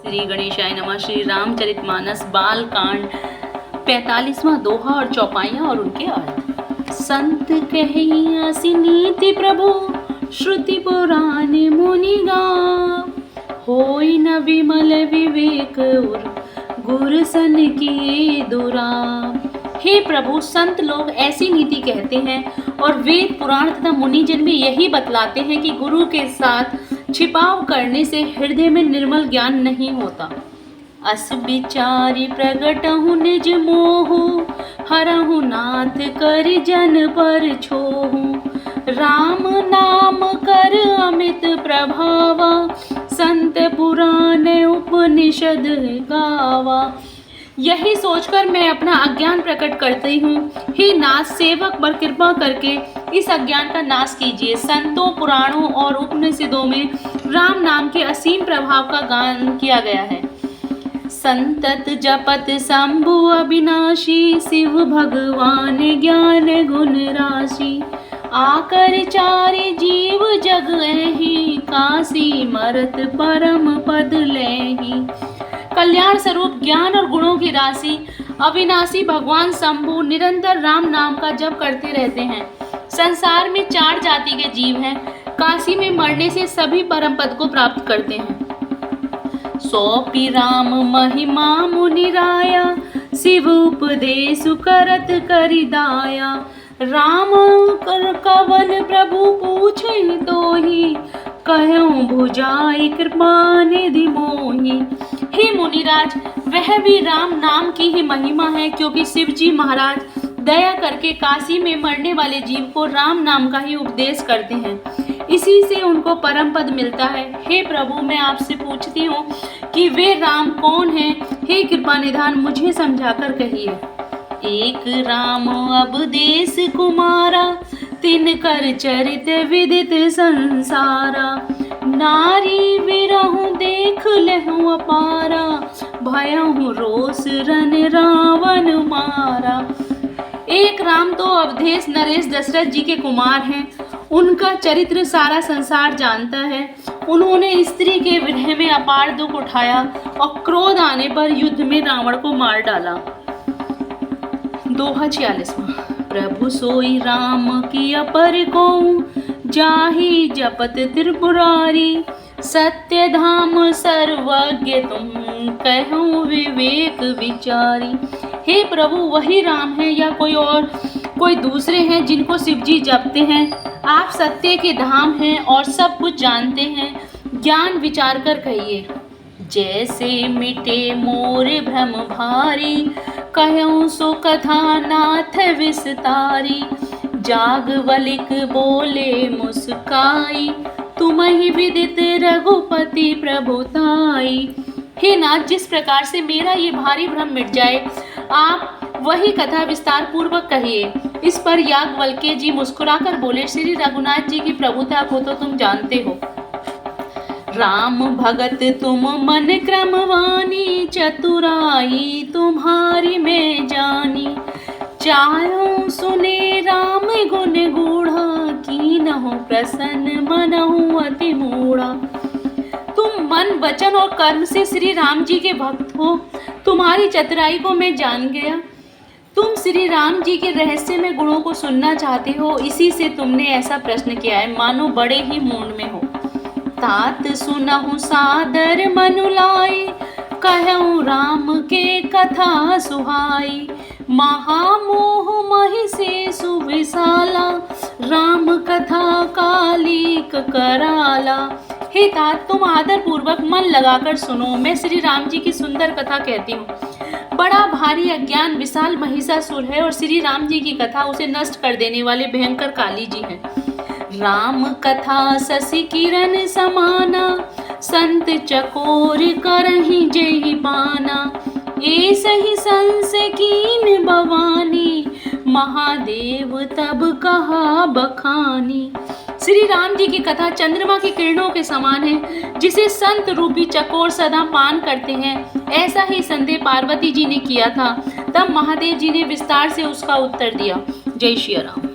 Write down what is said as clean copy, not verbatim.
श्री गणेशाय नमः। श्री रामचरितमानस बालकांड 45वां दोहा और चौपाइयाँ और उनके अर्थ। संत कहियासि नीति प्रभु, श्रुति पुराण मुनि गाव। होई न विमल विवेक उर, गुर सन किए दुराव। हे प्रभु, संत लोग ऐसी नीति कहते हैं और वेद पुराण तथा मुनिजन भी यही बतलाते हैं कि गुरु के साथ छिपाव करने से हृदय में निर्मल ज्ञान नहीं होता। अस विचारी प्रगटहु निज मोहु, हरहु नाथ कर जन पर छोहु। राम नाम कर अमित प्रभावा, संत पुराण उपनिषद गावा। यही सोचकर मैं अपना अज्ञान प्रकट करती हूँ। हे नाथ, सेवक पर कृपा करके इस अज्ञान का नाश कीजिए। संतों, पुराणों और उपनिषदों में राम नाम के असीम प्रभाव का गान किया गया है। संतत जपत शंभु अविनाशी, शिव भगवान ज्ञान गुण राशि। आकर चारि जीव जग एहि, काशी मरत परम पद लेहि। कल्याण स्वरूप ज्ञान और गुणों की राशि अविनाशी भगवान शंभु निरंतर राम नाम का जप करते रहते हैं। संसार में 4 जाति के जीव हैं। काशी में मरने से सभी परम पद को प्राप्त करते हैं। सौंपी राम महिमा मुनि राया, शिव उपदेश करत करिदाया। राम कर कवन प्रभु पूछहि तोहि, कहूँ भुजाई कृपा निधि मोहि। हे मुनिराज, वह भी राम नाम की ही महिमा है, क्योंकि शिव जी महाराज दया करके काशी में मरने वाले जीव को राम नाम का ही उपदेश करते हैं। इसी से उनको परम पद मिलता है। हे प्रभु, मैं आपसे पूछती हूँ कि वे राम कौन हैं? हे कृपा निधान, मुझे समझाकर कहिए। एक राम अवदेश कुमारा, तिन कर चरित विदित संसारा। नारी विरहु देख लहु अपारा, भयहु रोष रन रावण मारा। एक राम तो अवधेश नरेश दशरथ जी के कुमार हैं। उनका चरित्र सारा संसार जानता है। उन्होंने स्त्री के विरह में अपार दुख उठाया और क्रोध आने पर युद्ध में रावण को मार डाला। दोहा 46वां। प्रभु सोई राम की अपर को, जाहि जपत त्रिपुरारी। सत्य धाम सर्वज्ञ तुम, कहूँ विवेक विचारी। हे प्रभु, वही राम है या कोई दूसरे हैं जिनको शिव जी जपते हैं? आप सत्य के धाम हैं और सब कुछ जानते हैं। ज्ञान विचार कर कहिए। जैसे मिटे मोर भ्रम भारी, कहूँ सो कथा नाथ विस्तारी। जागवलिक बोले मुस्काई, तुम्हि विदित रघुपति प्रभुताई। हे नाथ, जिस प्रकार से मेरा ये भारी भ्रम मिट जाए, आप वही कथा विस्तार पूर्वक कहिए। इस पर याज्ञवल्क्य जी मुस्कुराकर बोले, श्री रघुनाथ जी की प्रभुता को तो तुम जानते हो। राम भगत तुम मन क्रमवानी, चतुराई तुम्हारी मैं जानी। चारों सुने राम गुण गूढ़ा, कीनहु प्रसन्न मनहु अति मूढ़ा। तुम मन, वचन और कर्म से श्री राम जी के भक्त हो। तुम्हारी चतुराई को मैं जान गया। तुम श्री राम जी के रहस्यमय गुणों को सुनना चाहते हो, इसी से तुमने ऐसा प्रश्न किया है, मानो बड़े ही मूड में हो। तात सुनहु सादर मनुलाई, कहूँ राम के कथा सुहाई। महामोह महि से सुविशाला, राम कथा कालिक कराला। हे तात, तुम आदर पूर्वक मन लगाकर सुनो। मैं श्री राम जी की सुंदर कथा कहती हूँ। बड़ा भारी अज्ञान विशाल महिषासुर है और श्री राम जी की कथा उसे नष्ट कर देने वाले भयंकर काली जी हैं। राम कथा शशि किरण समाना, संत चकोर करहि जेहि पाना। ऐसहि संशय कीन भवानी, महादेव तब कहा बखानी। श्री राम जी की कथा चंद्रमा की किरणों के समान है, जिसे संत रूपी चकोर सदा पान करते हैं। ऐसा ही संदेह पार्वती जी ने किया था। तब महादेव जी ने विस्तार से उसका उत्तर दिया। जय श्री राम।